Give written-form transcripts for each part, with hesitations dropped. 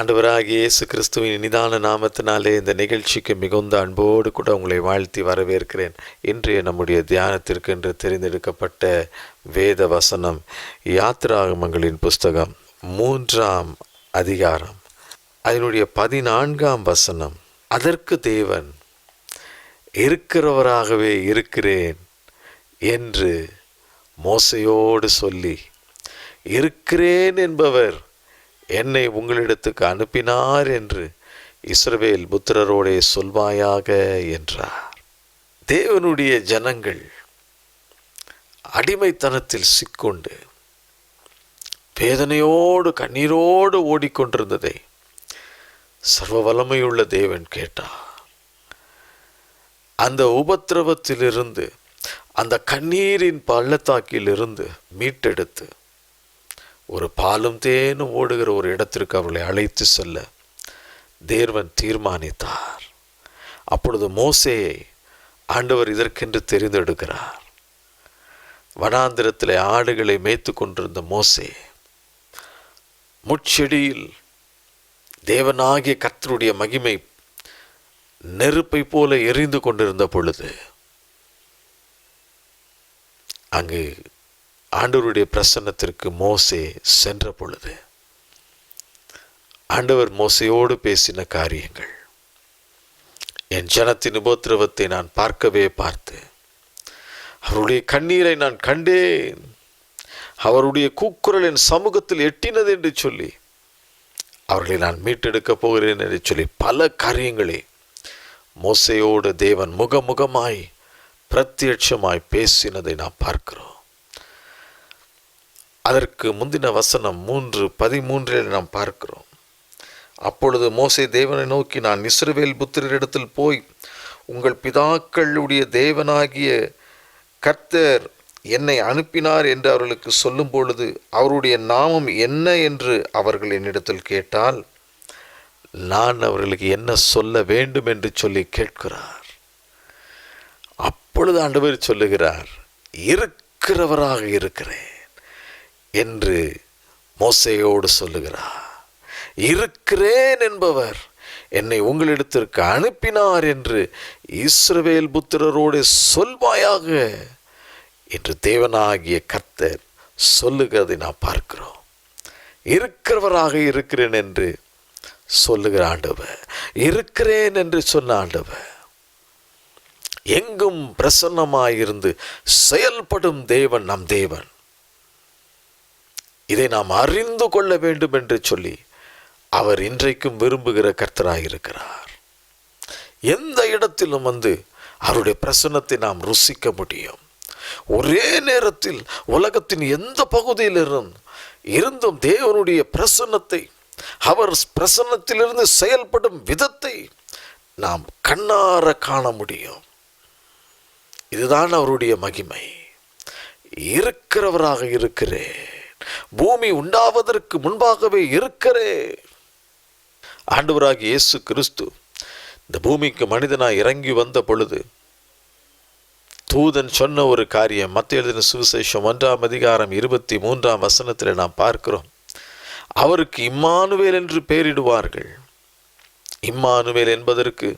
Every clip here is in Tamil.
ஆண்டவராகிய இயேசு கிறிஸ்துவின் இனிதான நாமத்தினாலே இந்த நிகழ்ச்சிக்கு மிகுந்த அன்போடு கூட உங்களை வாழ்த்தி வரவேற்கிறேன். இன்றைய நம்முடைய தியானத்திற்கு என்று தெரிந்தெடுக்கப்பட்ட வேத வசனம் யாத்திராகமங்களின் புஸ்தகம் 3ஆம் அதிகாரம் அதனுடைய 14ஆம் வசனம். அதற்கு தேவன், இருக்கிறவராகவே இருக்கிறேன் என்று மோசையோடு சொல்லி, இருக்கிறேன் என்பவர் என்னை உங்களிடத்துக்கு அனுப்பினார் என்று இஸ்ரவேல் புத்திரரோடே சொல்வாயாக என்றார். தேவனுடைய ஜனங்கள் அடிமைத்தனத்தில் சிக்கொண்டு வேதனையோடு கண்ணீரோடு ஓடிக்கொண்டிருந்ததை சர்வ வல்லமையுள்ள தேவன் கேட்டார். அந்த உபத்திரவத்திலிருந்து, அந்த கண்ணீரின் பள்ளத்தாக்கிலிருந்து மீட்டெடுத்து ஒரு பாலும் தேனும் ஓடுகிற ஒரு இடத்திற்கு அவர்களை அழைத்து செல்ல தேவன் தீர்மானித்தார். அப்பொழுது மோசேயை ஆண்டவர் இதற்கென்று தெரிந்தெடுக்கிறார். வனாந்திரத்தில் ஆடுகளை மேய்த்து கொண்டிருந்த மோசே முட்செடியில் தேவனாகிய கர்த்தருடைய மகிமை நெருப்பை போல எரிந்து கொண்டிருந்த பொழுது அங்கு ஆண்டவருடைய பிரசன்னத்திற்கு மோசே சென்ற பொழுது ஆண்டவர் மோசையோடு பேசின காரியங்கள், என் ஜனத்தின் உபத்திரவத்தை நான் பார்க்கவே பார்த்தேன், அவருடைய கண்ணீரை நான் கண்டேன், அவருடைய கூக்குரல் என் சமூகத்தில் எட்டினது என்று சொல்லி அவர்களை நான் மீட்டெடுக்கப் போகிறேன் என்று சொல்லி பல காரியங்களை மோசையோடு தேவன் முகமுகமாய் பிரத்யட்சமாய் பேசினதை நாம் பார்க்கிறோம். அதற்கு முந்தின வசனம் 3:13 நாம் பார்க்கிறோம். அப்பொழுது மோசே தேவனை நோக்கி, நான் இஸ்ரவேல் புத்திரரிடத்தில் போய் உங்கள் பிதாக்களுடைய தேவனாகிய கர்த்தர் என்னை அனுப்பினார் என்று அவர்களுக்கு சொல்லும் பொழுது அவருடைய நாமம் என்ன என்று அவர்கள் என்னிடத்தில் கேட்டால் நான் அவர்களுக்கு என்ன சொல்ல வேண்டும் என்று சொல்லி கேட்கிறார். அப்பொழுது ஆண்டவர் சொல்லுகிறார், இருக்கிறவராக இருக்கிறேன் என்று மோசேயோடு சொல்லுகிறார். இருக்கிறேன் என்பவர் என்னை உங்களிடத்திற்கு அனுப்பினார் என்று இஸ்ரவேல் புத்திரரோடு சொல்வாயாக என்று தேவனாகிய கர்த்தர் சொல்லுகிறதை நாம் பார்க்கிறோம். இருக்கிறவராக இருக்கிறேன் என்று சொல்லுகிற ஆண்டவர், இருக்கிறேன் என்று சொன்ன ஆண்டவர், எங்கும் பிரசன்னமாயிருந்து செயல்படும் தேவன் நம் தேவன். இதை நாம் அறிந்து கொள்ள வேண்டும் என்று சொல்லி அவர் இன்றைக்கும் விரும்புகிற கர்த்தராயிருக்கிறார். எந்த இடத்திலும் அவருடைய பிரசன்னத்தை நாம் ருசிக்க முடியும். ஒரே நேரத்தில் உலகத்தின் எந்த பகுதியில் இருந்தும் தேவனுடைய பிரசன்னத்தை, அவர் பிரசன்னத்திலிருந்து செயல்படும் விதத்தை நாம் கண்ணார காண முடியும். இதுதான் அவருடைய மகிமை. இருக்கிறவராக இருக்கிறேன், பூமி உண்டாவதற்கு முன்பாகவே இருக்கிறேன். ஆண்டவராகிய இயேசு கிறிஸ்து இந்த பூமிக்கு மனிதனாய் இறங்கி வந்த பொழுது தூதன் சொன்ன ஒரு காரியம் மத்தேயு எழுதின சுவிசேஷம் 1ஆம் அதிகாரம் 23ஆம் வசனத்தில் நாம் பார்க்கிறோம். அவருக்கு இம்மானுவேல் என்று பெயரிடுவார்கள். இம்மானுவேல் என்பதற்கு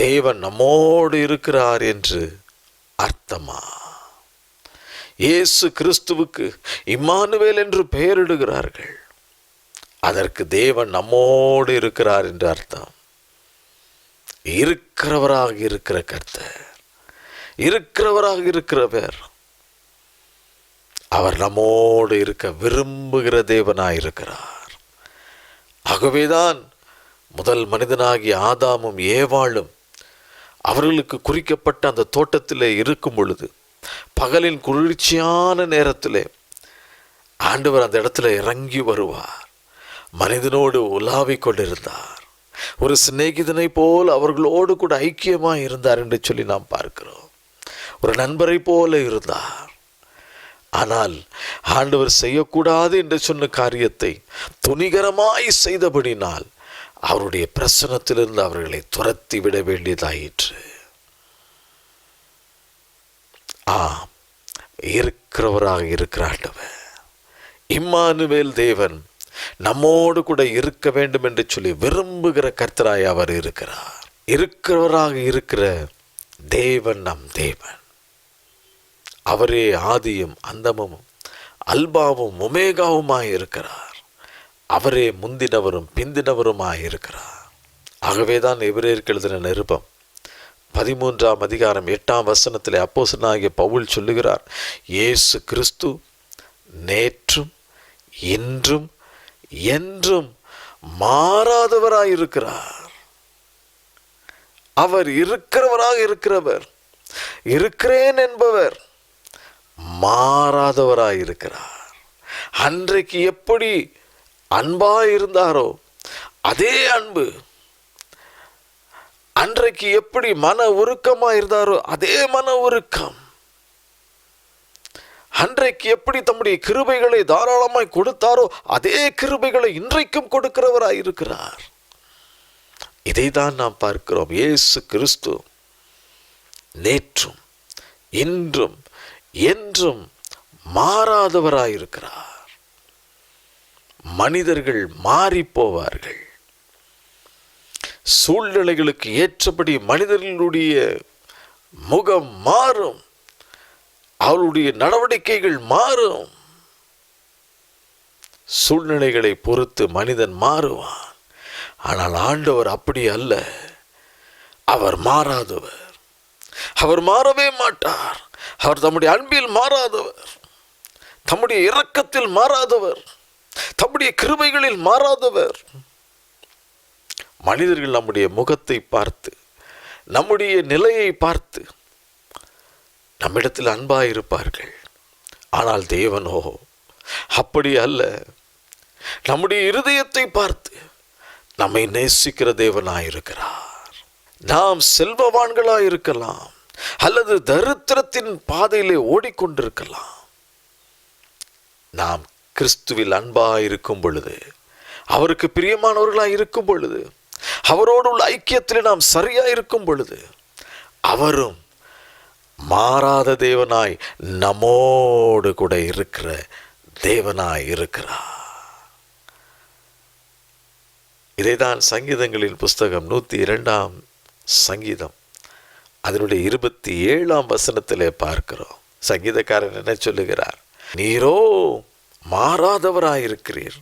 தேவன் நம்மோடு இருக்கிறார் என்று அர்த்தமா? இயேசு கிறிஸ்துவுக்கு இம்மானுவேல் என்று பெயரிடுகிறார்கள். அதற்கு தேவன் நம்மோடு இருக்கிறார் என்று அர்த்தம். இருக்கிறவராக இருக்கிற கர்த்தர், இருக்கிறவராக இருக்கிறவர், அவர் நம்மோடு இருக்க விரும்புகிற தேவனாயிருக்கிறார். ஆகவேதான் முதல் மனிதனாகிய ஆதாமும் ஏவாளும் அவர்களுக்கு குறிக்கப்பட்ட அந்த தோட்டத்திலே இருக்கும் பொழுது பகலின் குளிர்ச்சியான நேரத்திலே ஆண்டவர் அந்த இடத்துல இறங்கி வருவார். மனிதனோடு உலாவிக் கொண்டிருந்தார். ஒரு சிநேகிதனை போல் அவர்களோடு கூட ஐக்கியமாய் இருந்தார் என்று சொல்லி நாம் பார்க்கிறோம். ஒரு நண்பரை போல இருந்தார். ஆனால் ஆண்டவர் செய்யக்கூடாது என்று சொன்ன காரியத்தை துணிகரமாய் செய்தபடினால் அவருடைய பிரசன்னத்திலிருந்து அவர்களை துரத்தி விட வேண்டியதாயிற்று. இருக்கிறவராக இருக்கிற ஆண்டவர் இம்மானுவேல் தேவன் நம்மோடு கூட இருக்க வேண்டும் என்று சொல்லி விரும்புகிற கர்த்தராய் அவர் இருக்கிறார். இருக்கிறவராக இருக்கிற தேவன் நம் தேவன். அவரே ஆதியும் அந்தமும் அல்பாவும் ஒமேகாவுமாய் இருக்கிறார். அவரே முந்தினவரும் பிந்தினவருமாய் இருக்கிறார். ஆகவேதான் எபிரேயருக்கு எழுதின நிருபம் 13ஆம் அதிகாரம் 8ஆம் வசனத்திலே அப்போஸ்தலனாகிய பவுல் சொல்லுகிறார், இயேசு கிறிஸ்து நேற்றும் இன்றும் என்றும் மாறாதவராயிருக்கிறார். அவர் இருக்கிறவராக இருக்கிறவர், இருக்கிறேன் என்பவர் மாறாதவராயிருக்கிறார். அன்றைக்கு எப்படி அன்பாயிருந்தாரோ அதே அன்பு, அன்றைக்கு எப்படி மன உருக்கமாயிருந்தாரோ அதே மன உருக்கம், அன்றைக்கு எப்படி தம்முடைய கிருபைகளை தாராளமாய் கொடுத்தாரோ அதே கிருபைகளை இன்றைக்கும் கொடுக்கிறவராயிருக்கிறார். இதைதான் நாம் பார்க்கிறோம். இயேசு கிறிஸ்து நேற்றும் இன்றும் என்றும் மாறாதவராயிருக்கிறார். மனிதர்கள் மாறி போவார்கள். சூழ்நிலைகளுக்கு ஏற்றபடி மனிதர்களுடைய முகம் மாறும், அவருடைய நடவடிக்கைகள் மாறும். சூழ்நிலைகளை பொறுத்து மனிதன் மாறுவான். ஆனால் ஆண்டவர் அப்படி அல்ல. அவர் மாறாதவர். அவர் மாறவே மாட்டார். அவர் தம்முடைய அன்பில் மாறாதவர், தம்முடைய இரக்கத்தில் மாறாதவர், தம்முடைய கிருபைகளில் மாறாதவர். மனிதர்கள் நம்முடைய முகத்தை பார்த்து, நம்முடைய நிலையை பார்த்து நம்மிடத்தில் அன்பாயிருப்பார்கள். ஆனால் தேவனோ அப்படி அல்ல. நம்முடைய இருதயத்தை பார்த்து நம்மை நேசிக்கிற தேவனாயிருக்கிறார். நாம் செல்வவான்களாயிருக்கலாம் அல்லது தரித்திரத்தின் பாதையிலே ஓடிக்கொண்டிருக்கலாம். நாம் கிறிஸ்துவில் அன்பாயிருக்கும் பொழுது, அவருக்கு பிரியமானவர்களாய் இருக்கும் பொழுது, அவரோடு உள்ள ஐக்கியத்தில் நாம் சரியாயிருக்கும் பொழுது, அவரும் மாறாத தேவனாய் நம்மோடு கூட இருக்கிற தேவனாய் இருக்கிறார். இதைதான் சங்கீதங்களின் புஸ்தகம் 102ஆம் சங்கீதம் அதனுடைய 27ஆம் வசனத்திலே பார்க்கிறோம். சங்கீதக்காரன் என்ன சொல்லுகிறார்? நீரோ மாறாதவராயிருக்கிறீர்,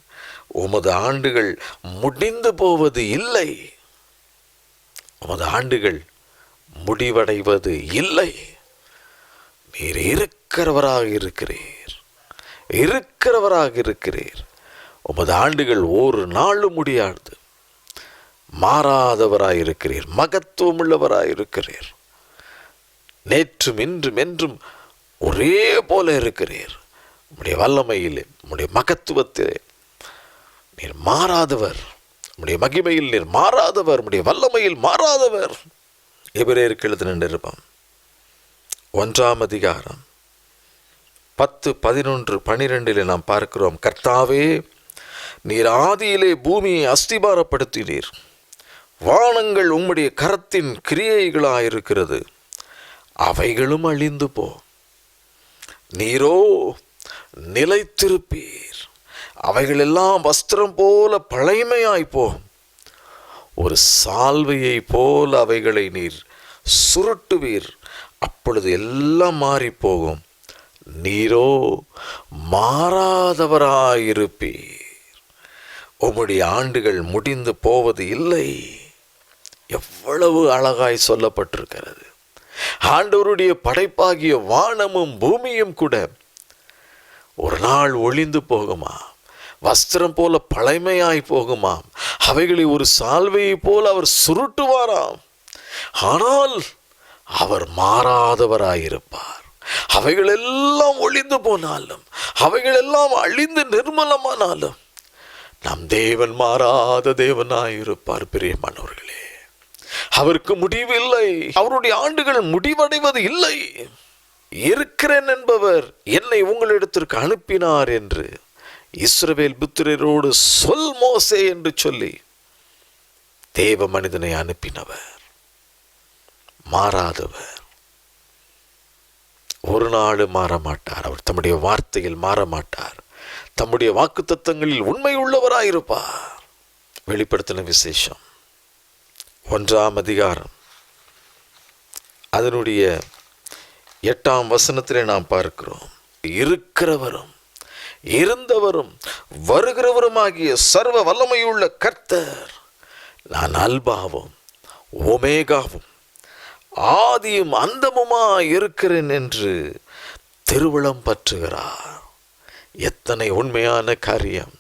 உமது ஆண்டுகள் முடிந்து போவது இல்லை, உமது ஆண்டுகள் முடிவடைவது இல்லை. நீர் இருக்கிறவராக இருக்கிறீர், உமது ஆண்டுகள் ஒரு நாளும் முடியாது. மாறாதவராயிருக்கிறீர், மகத்துவமுள்ளவராயிருக்கிறீர், நேற்றும் இன்றும் என்றும் ஒரே போல இருக்கிறீர். உம்முடைய வல்லமையிலே, உம்முடைய மகத்துவத்திலே நீர் மாறாதவர், உம்முடைய மகிமையில் நீர் மாறாதவர், உம்முடைய வல்லமையில் மாறாதவர். எபிரேயருக்கு எழுதின நிருபம் 1ஆம் அதிகாரம் 10, 11, 12 நாம் பார்க்கிறோம். கர்த்தாவே, நீர் ஆதியிலே பூமியை அஸ்திபாரப்படுத்தினீர், வானங்கள் உம்முடைய கரத்தின் கிரியைகளாயிருக்கிறது, அவைகளும் அழிந்து போ. நீரோ நிலைத்திருப்பீர், அவைகளெல்லாம் வஸ்திரம் போல பழைமையாய்ப்போ. ஒரு சால்வையை போல அவைகளை நீர் சுருட்டுவீர், அப்பொழுது எல்லாம் மாறிப்போகும். நீரோ மாறாதவராயிருப்பீர், உம்முடைய ஆண்டுகள் முடிந்து போவது இல்லை. எவ்வளவு அழகாய் சொல்லப்பட்டிருக்கிறது. ஆண்டவருடைய படைப்பாகிய வானமும் பூமியும் கூட ஒரு நாள் ஒளிந்து போகுமா, வஸ்திரம் போல பழைமையாய் போகுமாம், அவைகளை ஒரு சால்வையை போல அவர் சுருட்டுவாராம். ஆனால் அவர் மாறாதவராயிருப்பார். அவைகளெல்லாம் ஒளிந்து போனாலும், அவைகளெல்லாம் அழிந்து நிர்மலமானாலும், நம் தேவன் மாறாத தேவனாயிருப்பார். பிரியமானவர்களே, அவருக்கு முடிவில்லை. அவருடைய ஆண்டுகள் முடிவடைவது இல்லை. இருக்கிறேன் என்பவர் என்னை உங்களிடத்திற்கு அனுப்பினார் என்று இஸ்ரவேல் புத்திரரோடு சொல் மோசே என்று சொல்லி தேவ மனிதனை அனுப்பினவர். மாறாதவர், ஒரு நாள் மாற மாட்டார். அவர் தம்முடைய வார்த்தையில் மாற மாட்டார். தம்முடைய வாக்குத்தத்தங்களில் உண்மை உள்ளவராயிருப்பார். வெளிப்படுத்தின விசேஷம் 1ஆம் அதிகாரம் அதனுடைய 8ஆம் வசனத்திலே நாம் பார்க்கிறோம். இருக்கிறவரும் இருந்தவரும் வருகிறவருமாகிய சர்வ வல்லமையுள்ள கர்த்தர், நான் அல்பாவும் ஒமேகாவும் ஆதியும் அந்தமுமாய் இருக்கிறேன் என்று திருவுளம் பற்றுகிறார். எத்தனை உண்மையான காரியம்!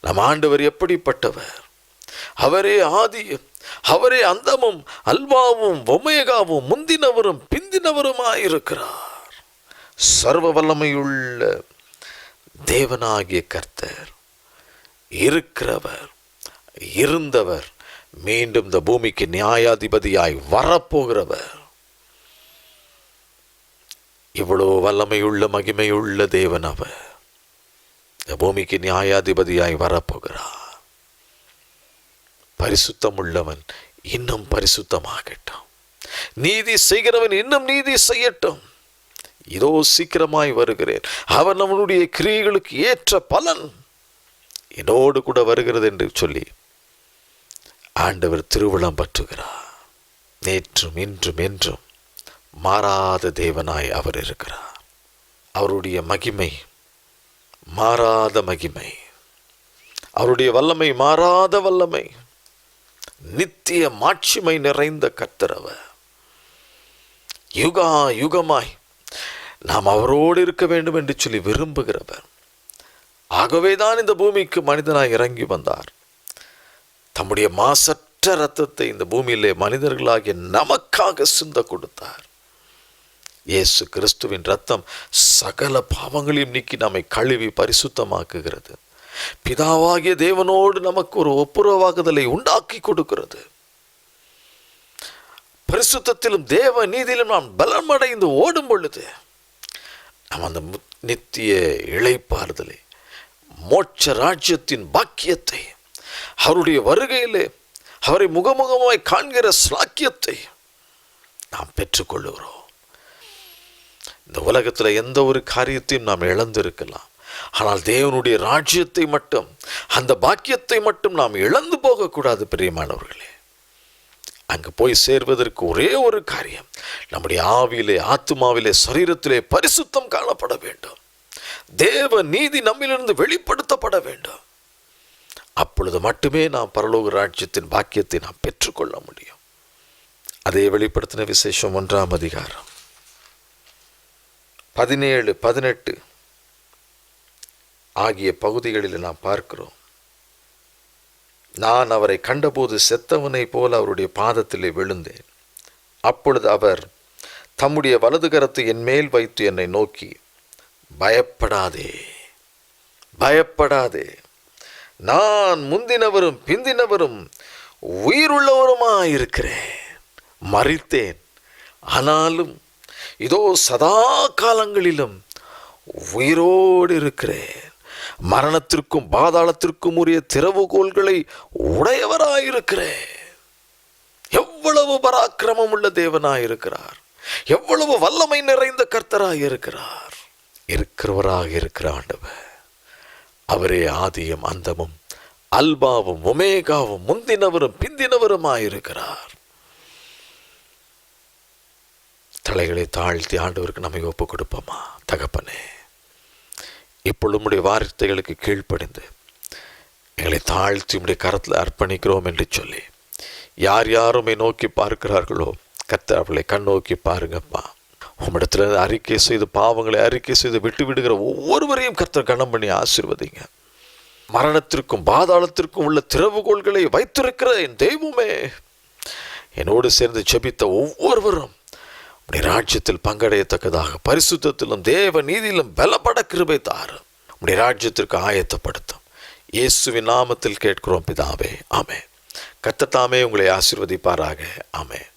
நம் ஆண்டவர் எப்படிப்பட்டவர்! அவரே ஆதியும் அவரே அந்தமும் அல்பாவும் ஒமேகாவும் முந்தினவரும் பிந்தினவருமாயிருக்கிறார். சர்வ வல்லமையுள்ள தேவனாகிய கர்த்தர், இருக்கிறவர் இருந்தவர், மீண்டும் இந்த பூமிக்கு நியாயாதிபதியாய் வரப்போகிறவர். இவ்வளோ வல்லமையுள்ள மகிமையுள்ள தேவன் அவர் இந்த பூமிக்கு நியாயாதிபதியாய் வரப்போகிறார். பரிசுத்தம் உள்ளவன் இன்னும் பரிசுத்தமாகட்டும், நீதி செய்கிறவன் இன்னும் நீதி செய்யட்டும். இதோ சீக்கிரமாய் வருகிறேன், அவர் நம்மளுடைய கிரியைகளுக்கு ஏற்ற பலன் என்னோடு கூட வருகிறது என்று சொல்லி ஆண்டவர் திருவுளம் பற்றுகிறார். நேற்றும் இன்றும் என்றும் மாறாத தேவனாய் அவர் இருக்கிறார். அவருடைய மகிமை மாறாத மகிமை, அவருடைய வல்லமை மாறாத வல்லமை, நித்திய மாட்சிமை நிறைந்த கர்த்தர் அவர். யுகா யுகமாய் நாம் அவரோடு இருக்க வேண்டும் என்று சொல்லி விரும்புகிறவர். ஆகவேதான் இந்த பூமிக்கு மனிதனாய் இறங்கி வந்தார். தம்முடைய மாசற்ற இரத்தத்தை இந்த பூமியிலே மனிதர்களாகிய நமக்காக சிந்த கொடுத்தார். இயேசு கிறிஸ்துவின் இரத்தம் சகல பாவங்களையும் நீக்கி நம்மை கழுவி பரிசுத்தமாக்குகிறது. பிதாவாகிய தேவனோடு நமக்கு ஒரு ஒப்புரவாகுதலை உண்டாக்கி கொடுக்கிறது. பரிசுத்தத்திலும் தேவ நீதியிலும் நாம் பலமடைந்து ஓடும் பொழுது நாம் அந்த நித்திய இளைப்பாறுதலை, மோட்ச ராஜ்யத்தின் பாக்கியத்தை, அவருடைய வருகையிலே அவரை முகமுகமாய் காண்கிற ஸ்லாக்கியத்தை நாம் பெற்றுக்கொள்ளுகிறோம். இந்த உலகத்தில் எந்த ஒரு காரியத்தையும் நாம் இழந்திருக்கலாம், ஆனால் தேவனுடைய ராஜ்யத்தை மட்டும், அந்த பாக்கியத்தை மட்டும் நாம் இழந்து போகக்கூடாது. பிரியமானவர்களே, அங்கு போய் சேர்வதற்கு ஒரே ஒரு காரியம், நம்முடைய ஆவியிலே, ஆத்துமாவிலே, சரீரத்திலே பரிசுத்தம் காணப்பட வேண்டும். தேவ நீதி நம்மிலிருந்து வெளிப்படுத்தப்பட வேண்டும். அப்பொழுது மட்டுமே நாம் பரலோக ராஜ்யத்தின் பாக்கியத்தை நாம் பெற்றுக்கொள்ள முடியும். அதை வெளிப்படுத்தின விசேஷம் 1ஆம் அதிகாரம் 17, 18 ஆகிய பகுதிகளில் நாம் பார்க்கிறோம். நான் அவரை கண்டபோது செத்தவனை போல அவருடைய பாதத்திலே விழுந்தேன். அப்பொழுது அவர் தம்முடைய வலது கரத்தை என் மேல் வைத்து என்னை நோக்கி, பயப்படாதே, பயப்படாதே, நான் முந்தினவரும் பிந்தினவரும் உயிருள்ளவருமாயிருக்கிறேன். மரித்தேன், ஆனாலும் இதோ சதா காலங்களிலும் உயிரோடு இருக்கிறேன். மரணத்திற்கும் பாதாளத்திற்கும் உரிய திறவுகோல்களை உடையவராயிருக்கிறேன். எவ்வளவு பராக்கிரமம் உள்ள தேவனாயிருக்கிறார்! எவ்வளவு வல்லமை நிறைந்த கர்த்தராயிருக்கிறார்! இருக்கிறவராக இருக்கிற ஆண்டவர் அவரே ஆதியும் அந்தமும் அல்பாவும் ஒமேகாவும் முந்தினவரும் பிந்தினவருமாயிருக்கிறார். தலைகளை தாழ்த்தி ஆண்டவருக்கு நம்மை ஒப்பு கொடுப்போமா? தகப்பனே, இப்பொழுது உம்முடைய வார்த்தைகளுக்கு கீழ்ப்படிந்து எங்களை தாழ்த்தி உம்முடைய கரத்தில் அர்ப்பணிக்கிறோம் என்று சொல்லி யார் யாருமே நோக்கி பார்க்கிறார்களோ கர்த்தர் அவர்களை கண்ணோக்கி பாருங்கப்பா. உம்மிடத்தில் அறிக்கை செய்து பாவங்களை அறிக்கை செய்து விட்டு விடுகிற ஒவ்வொருவரையும் கர்த்தர் கனம் பண்ணி ஆசீர்வதிங்க. மரணத்திற்கும் பாதாளத்திற்கும் உள்ள திறவுகோல்களை வைத்திருக்கிற என் தெய்வமே, என்னோடு சேர்ந்து ஜெபித்த ஒவ்வொருவரும் உடைய ராஜ்யத்தில் பங்கடையத்தக்கதாக பரிசுத்தத்திலும் தேவ நீதியிலும் பலப்பட கிருபை தாரும். உடைய ராஜ்யத்திற்கு ஆயத்தப்படுத்தும். இயேசுவின் நாமத்தில் கேட்கிறோம் பிதாவே, ஆமென். கர்த்தர் தாமே உங்களை ஆசீர்வதிப்பாராக. ஆமென்.